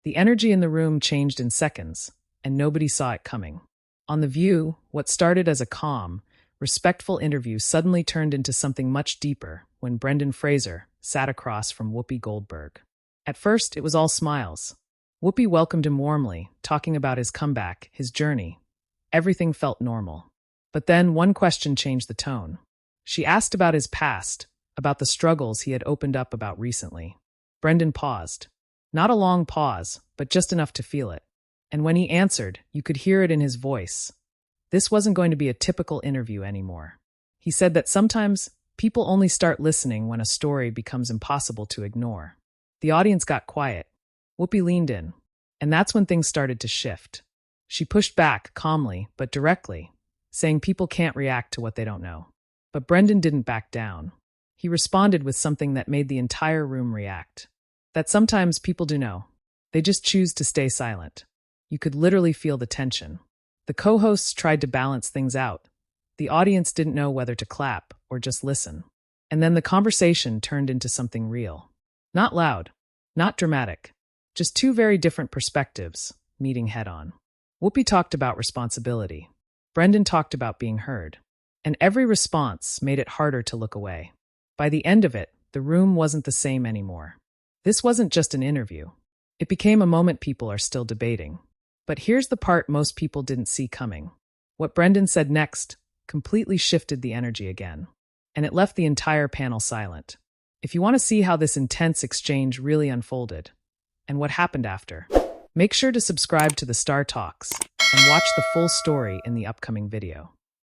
The energy in the room changed in seconds, and nobody saw it coming. On The View, what started as a calm, respectful interview suddenly turned into something much deeper when Brendan Fraser sat across from Whoopi Goldberg. At first, it was all smiles. Whoopi welcomed him warmly, talking about his comeback, his journey. Everything felt normal. But then one question changed the tone. She asked about his past, about the struggles he had opened up about recently. Brendan paused. Not a long pause, but just enough to feel it. And when he answered, you could hear it in his voice. This wasn't going to be a typical interview anymore. He said that sometimes people only start listening when a story becomes impossible to ignore. The audience got quiet. Whoopi leaned in, and that's when things started to shift. She pushed back calmly but directly, saying people can't react to what they don't know. But Brendan didn't back down. He responded with something that made the entire room react. That sometimes people do know. They just choose to stay silent. You could literally feel the tension. The co-hosts tried to balance things out. The audience didn't know whether to clap or just listen. And then the conversation turned into something real. Not loud, not dramatic, just two very different perspectives meeting head-on. Whoopi talked about responsibility. Brendan talked about being heard. And every response made it harder to look away. By the end of it, the room wasn't the same anymore. This wasn't just an interview. It became a moment people are still debating. But here's the part most people didn't see coming. What Brendan said next completely shifted the energy again. And it left the entire panel silent. If you want to see how this intense exchange really unfolded, and what happened after, make sure to subscribe to the Star Talks and watch the full story in the upcoming video.